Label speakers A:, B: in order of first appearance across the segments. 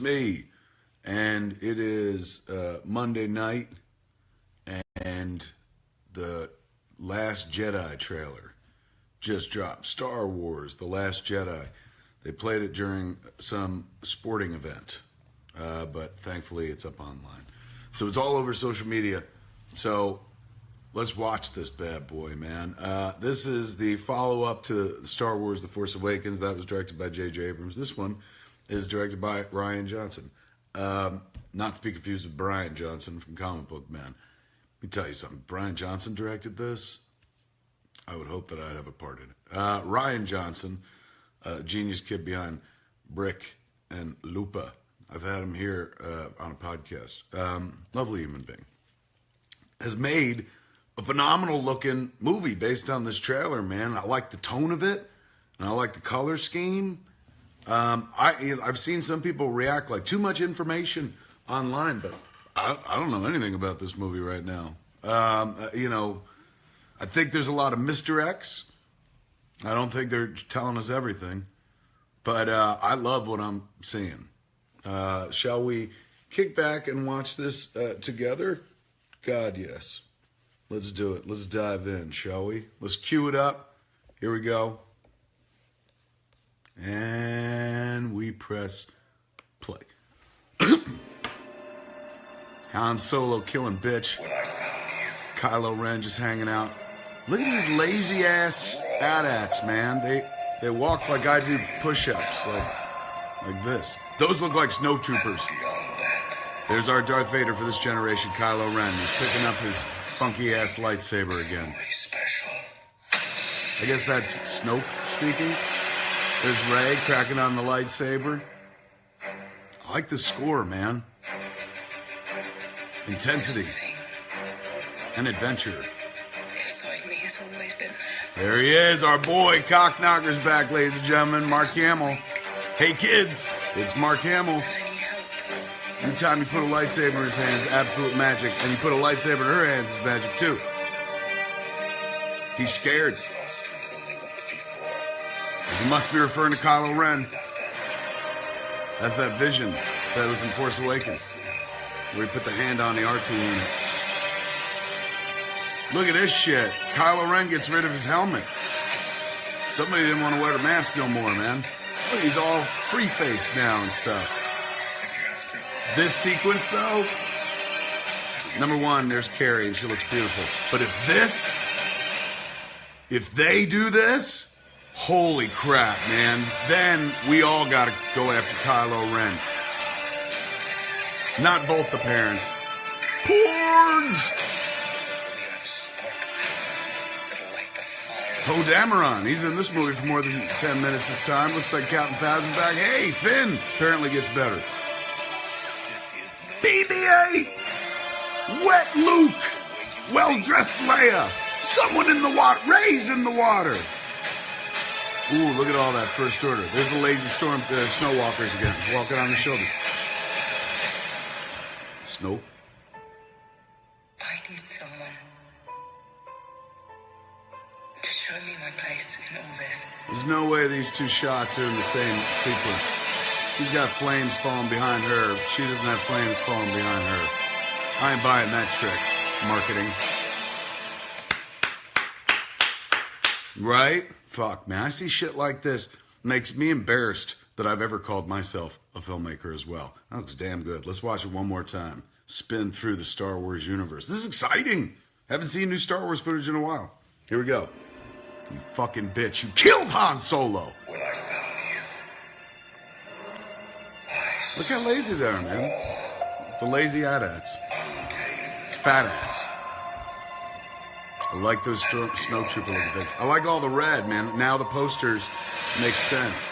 A: me. And it is Monday night, and the Last Jedi trailer just dropped. Star Wars, The Last Jedi. They played it during some sporting event, but thankfully it's up online. So it's all over social media. So let's watch this bad boy, man. This is the follow-up to Star Wars The Force Awakens. That was directed by J.J. Abrams. This one is directed by Rian Johnson. Not to be confused with Brian Johnson from Comic Book Man. Let me tell you something. Brian Johnson directed this. I would hope that I'd have a part in it. Rian Johnson, genius kid behind Brick and Lupa. I've had him here on a podcast. Lovely human being. Has made a phenomenal looking movie based on this trailer, man. I like the tone of it, and I like the color scheme. I've seen some people react like too much information online, but I don't know anything about this movie right now. I think there's a lot of misdirects. I don't think they're telling us everything, but I love what I'm seeing. Shall we kick back and watch this together? God, yes. Let's do it. Let's dive in, shall we? Let's cue it up. Here we go. And we press play. Han Solo killing bitch. Kylo Ren just hanging out. Look at these lazy ass AT-ATs, man. They walk like I do push-ups, like this. Those look like snowtroopers. There's our Darth Vader for this generation, Kylo Ren. He's picking up his funky ass lightsaber again. I guess that's Snoke speaking. There's Rey cracking on the lightsaber. I like the score, man. Intensity. And adventure. There he is, our boy. Cockknocker's back, ladies and gentlemen. Marc Hamill. Hey, kids. It's Marc Hamill. Anytime you put a lightsaber in his hands, absolute magic. And you put a lightsaber in her hands, it's magic, too. He's scared. He must be referring to Kylo Ren. That's that vision that was in Force Awakens, where he put the hand on the R2 unit. Look at this shit. Kylo Ren gets rid of his helmet. Somebody didn't want to wear the mask no more, man. Look, he's all free-faced now and stuff. This sequence, though, number one, there's Carrie, and she looks beautiful. But if they do this, holy crap, man. Then we all got to go after Kylo Ren. Not both the parents. Porgs! Poe Dameron, he's in this movie for more than 10 minutes this time. Looks like Captain Phasma's back. Hey, Finn apparently gets better. BB-8! Wet Luke! Well-dressed Leia! Someone in the water! Rey's in the water! Ooh, look at all that First Order. There's the lazy snow walkers again, walking on the shoulder. Snow?
B: I need someone to show me my place in all this.
A: There's no way these two shots are in the same sequence. He's got flames falling behind her. She doesn't have flames falling behind her. I ain't buying that trick. Marketing. Right? Fuck, man. I see shit like this. Makes me embarrassed that I've ever called myself a filmmaker as well. That looks damn good. Let's watch it one more time. Spin through the Star Wars universe. This is exciting. Haven't seen new Star Wars footage in a while. Here we go. You fucking bitch. You killed Han Solo.
B: When I found you,
A: Look how lazy they are, man. The lazy AT-ATs. Fat ass. I like those snowtrooper looking things. I like all the red, man. Now the posters make sense.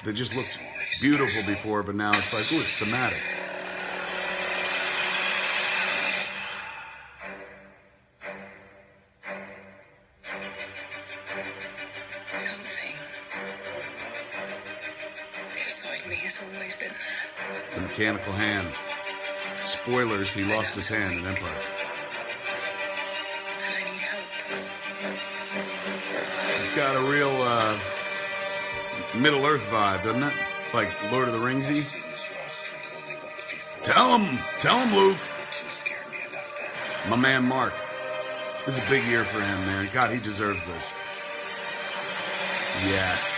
A: They just looked beautiful before, but now it's like, ooh, it's thematic.
B: something inside me has always been there.
A: The mechanical hand. Spoilers, he lost his hand in Empire.
B: And I need help.
A: It's got a real Middle Earth vibe, doesn't it? Like Lord of the Ringsy. Tell him, Luke.
B: It didn't scare me enough then.
A: My man Marc. This is a big year for him, man. God, he deserves this. Yes.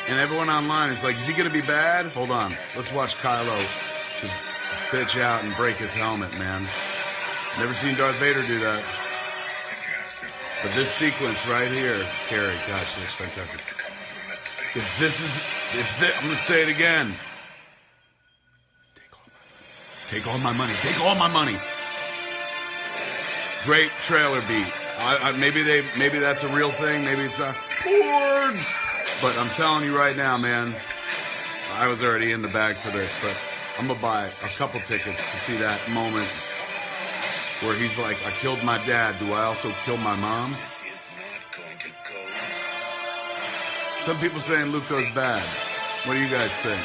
A: And everyone online is like, is he going to be bad? Hold on. Let's watch Kylo just bitch out and break his helmet, man. Never seen Darth Vader do that.
B: If you have to.
A: But this sequence right here, Carrie, gosh, this is fantastic. I'm going to say it again. Take all my money. Take all my money. Great trailer beat. Maybe that's a real thing. Maybe it's a boards. But I'm telling you right now, man, I was already in the bag for this, but I'm going to buy a couple tickets to see that moment where he's like, I killed my dad. Do I also kill my mom?
B: This is not going to go.
A: Some people saying Luke goes bad. What do you guys think?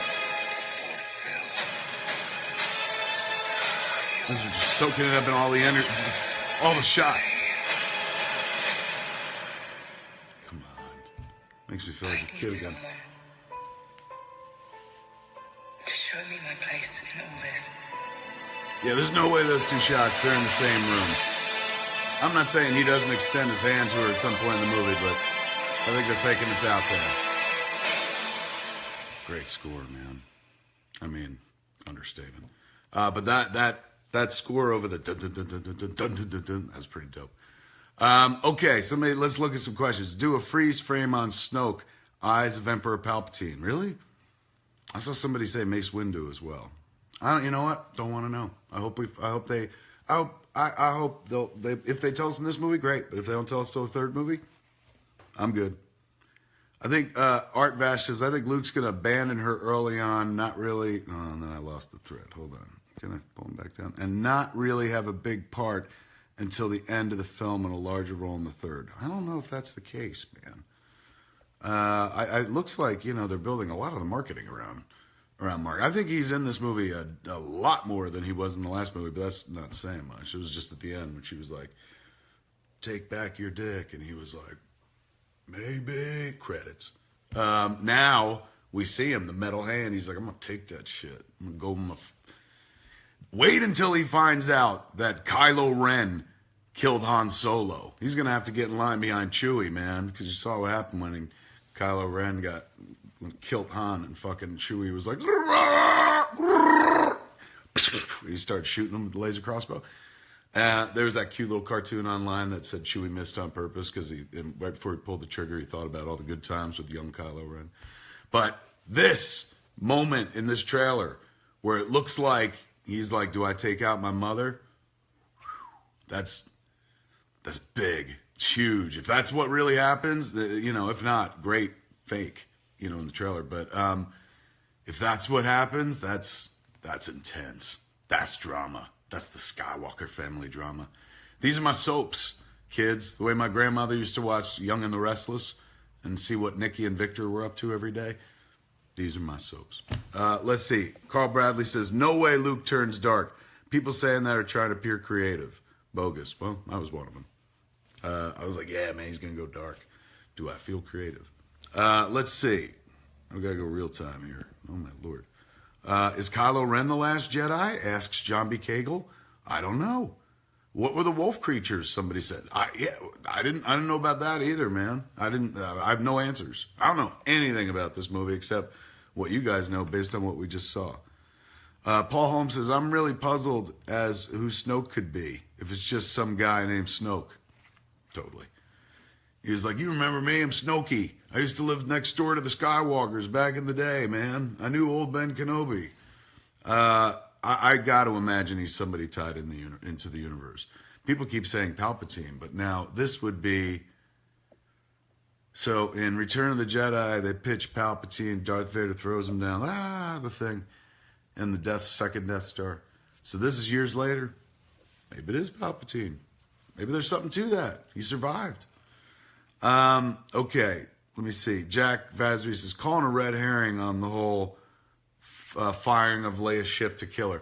A: This is just soaking it up in all the energy, all the shots. Come on. Makes me feel like a kid again.
B: Someone to show me my place in all this.
A: Yeah, there's no way those two shots, they're in the same room. I'm not saying he doesn't extend his hand to her at some point in the movie, but I think they're faking this out there. Great score, man. I mean, understatement. But that score over the dun dun dun dun dun dun dun dun dun, that's pretty dope. Okay, let's look at some questions. Do a freeze frame on Snoke, eyes of Emperor Palpatine. Really? I saw somebody say Mace Windu as well. You know what? Don't want to know. I hope they'll if they tell us in this movie, great. But if they don't tell us till the third movie, I'm good. I think Art Vash says, I think Luke's gonna abandon her early on, not really. Oh, and then I lost the thread. Hold on. Can I pull him back down? And not really have a big part until the end of the film and a larger role in the third. I don't know if that's the case, man. It looks like, they're building a lot of the marketing around Marc. I think he's in this movie a lot more than he was in the last movie, but that's not saying much. It was just at the end when she was like, take back your dick, and he was like, maybe. Credits. Now we see him, the metal hand. He's like, I'm going to take that shit. I'm going to go wait until he finds out that Kylo Ren killed Han Solo. He's going to have to get in line behind Chewie, man, because you saw what happened when Kylo Ren killed Han, and fucking Chewie was like, he started shooting him with the laser crossbow. There was that cute little cartoon online that said Chewie missed on purpose because right before he pulled the trigger, he thought about all the good times with young Kylo Ren. But this moment in this trailer where it looks like he's like, do I take out my mother? That's big. It's huge. If that's what really happens, if not, great fake, in the trailer. But if that's what happens, that's intense. That's drama. That's the Skywalker family drama. These are my soaps, kids. The way my grandmother used to watch Young and the Restless and see what Nikki and Victor were up to every day. These are my soaps. Let's see. Carl Bradley says, no way Luke turns dark. People saying that are trying to appear creative. Bogus. Well, I was one of them. I was like, yeah, man, he's going to go dark. Do I feel creative? Let's see. I've got to go real time here. Oh, my Lord. Is Kylo Ren the Last Jedi? Asks John B. Cagle. I don't know. What were the wolf creatures? Somebody said. I didn't know about that either, man. I have no answers. I don't know anything about this movie except what you guys know based on what we just saw. Paul Holmes says, I'm really puzzled as who Snoke could be if it's just some guy named Snoke. Totally. He was like, you remember me? I'm Snokey. I used to live next door to the Skywalkers back in the day, man. I knew old Ben Kenobi. I got to imagine he's somebody tied into the universe. People keep saying Palpatine, but now this would be... So in Return of the Jedi, they pitch Palpatine. Darth Vader throws him down. The thing. And the second Death Star. So this is years later. Maybe it is Palpatine. Maybe there's something to that. He survived. Okay, let me see. Jack Vazri says, calling a red herring on the whole firing of Leia's ship to kill her.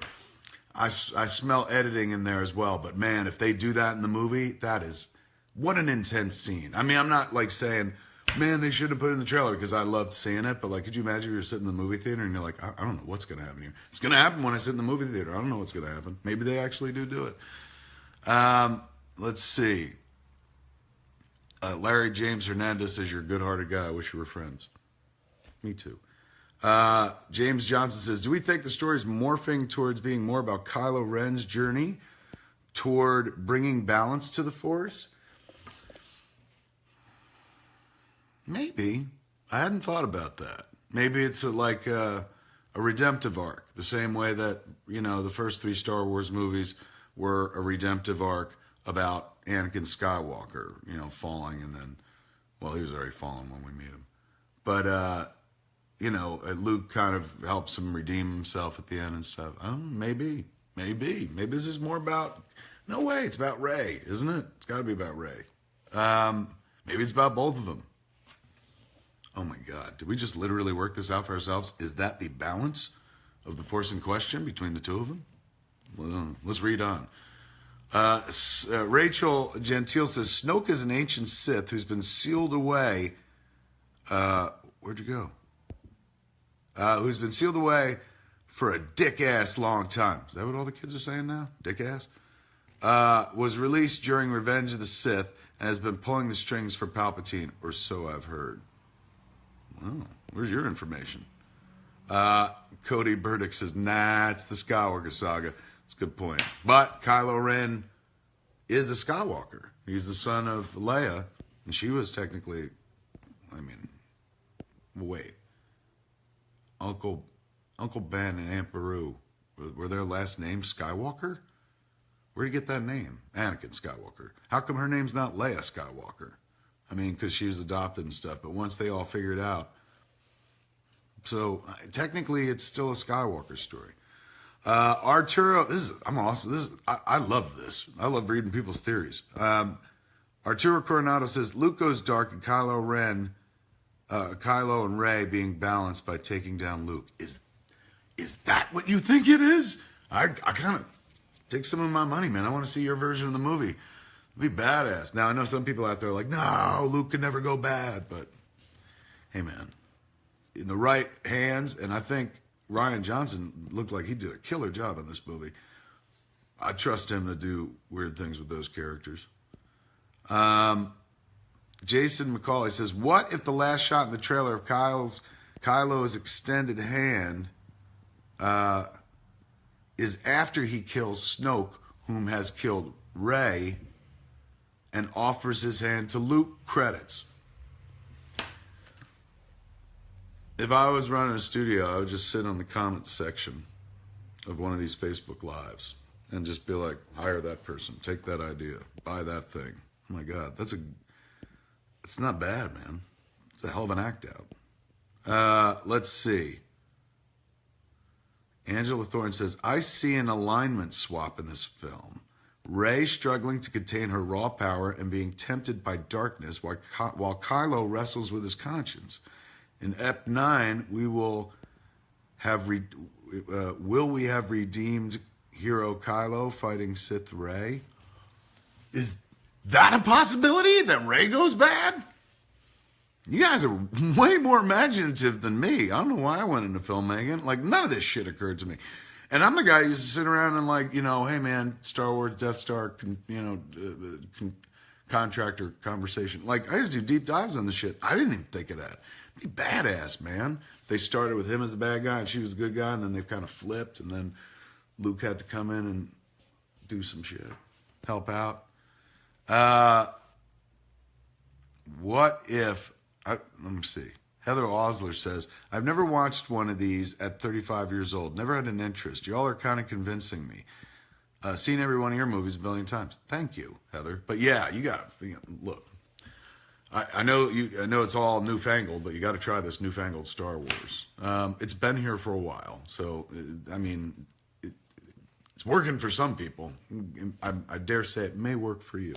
A: I smell editing in there as well. But man, if they do that in the movie, that is... What an intense scene. I mean, I'm not like saying, man, they shouldn't have put it in the trailer because I loved seeing it. But like, could you imagine if you were sitting in the movie theater and you're like, I don't know what's going to happen here. It's going to happen when I sit in the movie theater. I don't know what's going to happen. Maybe they actually do it. Let's see. Larry James Hernandez says, you're a good-hearted guy. I wish you were friends. Me too. James Johnson says, do we think the story is morphing towards being more about Kylo Ren's journey toward bringing balance to the Force? Maybe. I hadn't thought about that. Maybe it's like a redemptive arc, the same way that, you know, the first 3 Star Wars movies were a redemptive arc about Anakin Skywalker, you know, falling and then, well, he was already fallen when we meet him. But, you know, Luke kind of helps him redeem himself at the end and stuff. Maybe. Maybe this is more about, no way, it's about Rey, isn't it? It's got to be about Rey. Maybe it's about both of them. Oh my God, did we just literally work this out for ourselves? Is that the balance of the Force in question between the two of them? Well, let's read on. Rachel Gentile says, Snoke is an ancient Sith who's been sealed away. Where'd you go? Who's been sealed away for a dick-ass long time. Is that what all the kids are saying now? Dick-ass? Was released during Revenge of the Sith and has been pulling the strings for Palpatine, or so I've heard. Oh, where's your information? Cody Burdick says, nah, it's the Skywalker saga. It's a good point. But Kylo Ren is a Skywalker. He's the son of Leia, and she was technically, I mean, wait. Uncle Ben and Aunt Beru, were their last names Skywalker? Where'd you get that name? Anakin Skywalker. How come her name's not Leia Skywalker? I mean, because she was adopted and stuff, but once they all figured out. So, technically, it's still a Skywalker story. Arturo, I'm awesome. I love this. I love reading people's theories. Arturo Coronado says, Luke goes dark and Kylo and Rey being balanced by taking down Luke. Is that what you think it is? I kind of take some of my money, man. I want to see your version of the movie. It'd be badass. Now, I know some people out there are like, no, Luke could never go bad. But, hey, man, in the right hands, and I think Rian Johnson looked like he did a killer job in this movie. I trust him to do weird things with those characters. Jason McCauley says, what if the last shot in the trailer of Kylo's extended hand is after he kills Snoke, whom has killed Rey, and offers his hand to Luke? Credits. If I was running a studio, I would just sit on the comment section of one of these Facebook Lives and just be like, hire that person, take that idea, buy that thing. Oh my God, it's not bad, man. It's a hell of an act out. Let's see. Angela Thorne says, I see an alignment swap in this film. Rey struggling to contain her raw power and being tempted by darkness while Kylo wrestles with his conscience. In Ep 9, will we have redeemed hero Kylo fighting Sith Rey? Is that a possibility that Rey goes bad? You guys are way more imaginative than me. I don't know why I went into filmmaking. Like, none of this shit occurred to me. And I'm the guy who used to sit around and like, you know, hey man, Star Wars, Death Star, contractor conversation. Like, I used to do deep dives on the shit. I didn't even think of that. Be badass, man. They started with him as the bad guy and she was the good guy, and then they've kind of flipped, and then Luke had to come in and do some shit, help out. What if, let me see. Heather Osler says, I've never watched one of these at 35 years old. Never had an interest. Y'all are kind of convincing me. Seen every one of your movies a billion times. Thank you, Heather. But yeah, you got to look. I know it's all newfangled, but you got to try this newfangled Star Wars. It's been here for a while, so I mean, it's working for some people. I dare say it may work for you.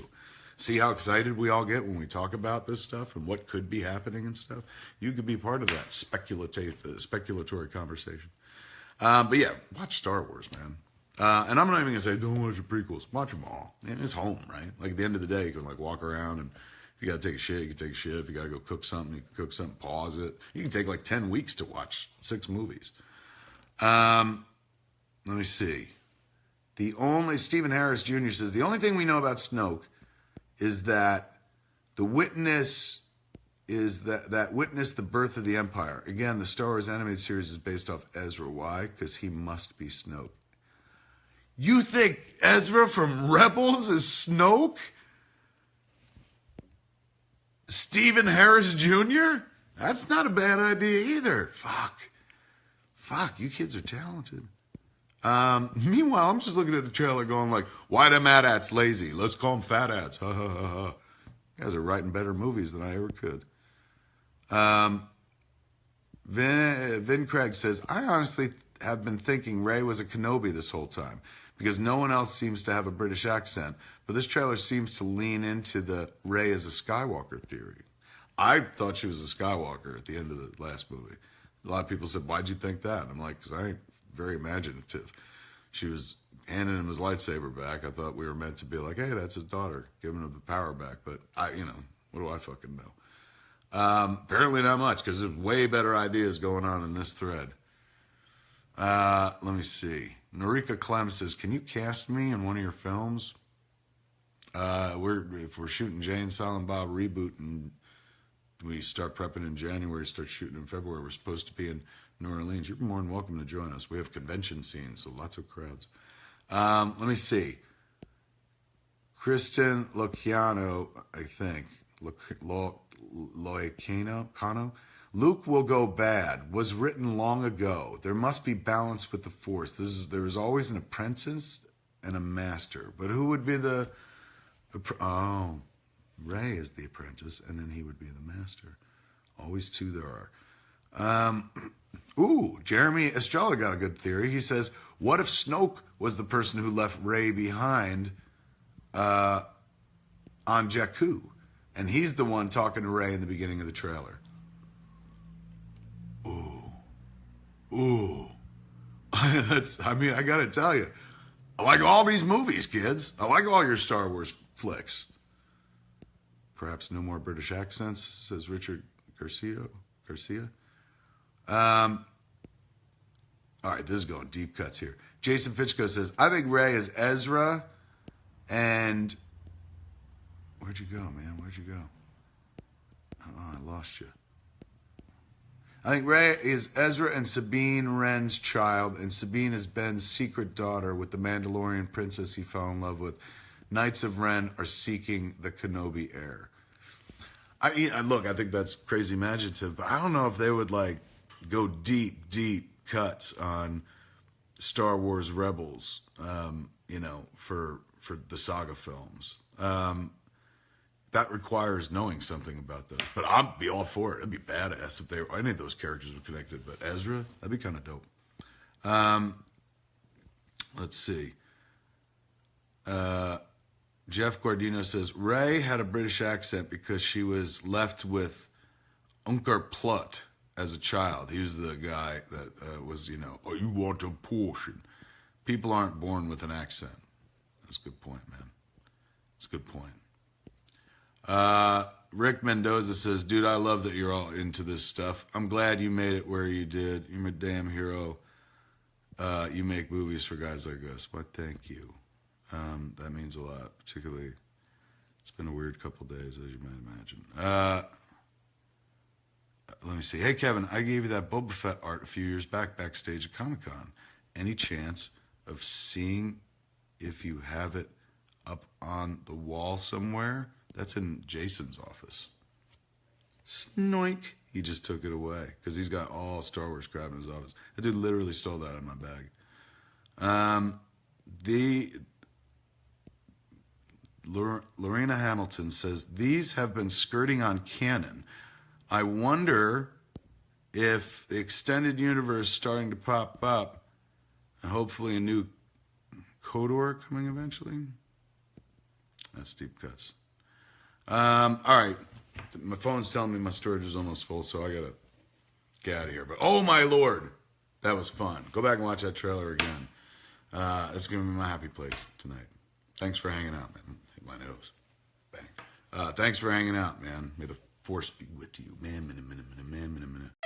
A: See how excited we all get when we talk about this stuff and what could be happening and stuff? You could be part of that speculatory conversation. But yeah, watch Star Wars, man. And I'm not even going to say, don't watch the prequels. Watch them all. Man, it's home, right? Like, at the end of the day, you can, like, walk around and If you got to take a shit, you can take a shit. If you got to go cook something, you can cook something, pause it. You can take like 10 weeks to watch 6 movies. Let me see. Stephen Harris Jr. says, the only thing we know about Snoke is that the witness that witnessed the birth of the Empire. Again, the Star Wars animated series is based off Ezra. Why? Because he must be Snoke. You think Ezra from Rebels is Snoke? Stephen Harris Jr.? That's not a bad idea either. Fuck, you kids are talented. Meanwhile, I'm just looking at the trailer going like, why them AT-ATs lazy? Let's call them fat ats. Ha ha ha ha. You guys are writing better movies than I ever could. Vin Craig says, I honestly have been thinking Rey was a Kenobi this whole time because no one else seems to have a British accent, but this trailer seems to lean into the Rey as a Skywalker theory. I thought she was a Skywalker at the end of the last movie. A lot of people said, why'd you think that? I'm like, because I ain't very imaginative. She was handing him his lightsaber back. I thought we were meant to be like, hey, that's his daughter, giving him the power back. But what do I fucking know? Apparently not much, because there's way better ideas going on in this thread. Let me see. Norika Clem says, can you cast me in one of your films? If we're shooting Jay and Silent Bob reboot and we start prepping in January, start shooting in February, we're supposed to be in New Orleans. You're more than welcome to join us. We have convention scenes, so lots of crowds. Let me see. Kristen Lociano, I think. Loicano? Luke will go bad. Was written long ago. There must be balance with the Force. There is always an apprentice and a master. But who would be the... Rey is the apprentice, and then he would be the master. Always two there are. Jeremy Estrella got a good theory. He says, what if Snoke was the person who left Rey behind on Jakku? And he's the one talking to Rey in the beginning of the trailer. Ooh. I got to tell you, I like all these movies, kids. I like all your Star Wars flicks. Perhaps no more British accents, says Richard Garcia. All right, this is going deep cuts here. Jason Fitchko says, I think Rey is Ezra and... Where'd you go, man? Where'd you go? Oh, I lost you. I think Rey is Ezra and Sabine Wren's child, and Sabine is Ben's secret daughter with the Mandalorian princess he fell in love with. Knights of Ren are seeking the Kenobi heir. I think that's crazy imaginative, but I don't know if they would like go deep cuts on Star Wars Rebels, for the saga films. That requires knowing something about those. But I'd be all for it. It'd be badass if any of those characters were connected. But Ezra, that'd be kind of dope. Let's see. Jeff Guardino says, Rey had a British accent because she was left with Unkar Plutt as a child. He was the guy that was, oh, you want a portion. People aren't born with an accent. That's a good point, man. That's a good point. Rick Mendoza says, dude, I love that you're all into this stuff. I'm glad you made it where you did. You're a damn hero. You make movies for guys like us. But thank you. That means a lot, particularly it's been a weird couple days, as you might imagine. Let me see. Hey, Kevin, I gave you that Boba Fett art a few years backstage at Comic-Con. Any chance of seeing if you have it up on the wall somewhere? That's in Jason's office. Snoink. He just took it away because he's got all Star Wars crap in his office. That dude literally stole that out of my bag. Lorena Hamilton says, these have been skirting on canon. I wonder if the extended universe is starting to pop up and hopefully a new Kodor coming eventually. That's deep cuts. All right. My phone's telling me my storage is almost full, so I got to get out of here. But, oh, my Lord, that was fun. Go back and watch that trailer again. It's going to be my happy place tonight. Thanks for hanging out, man. Hit my nose. Bang. Thanks for hanging out, man. May the force be with you. Man, minute.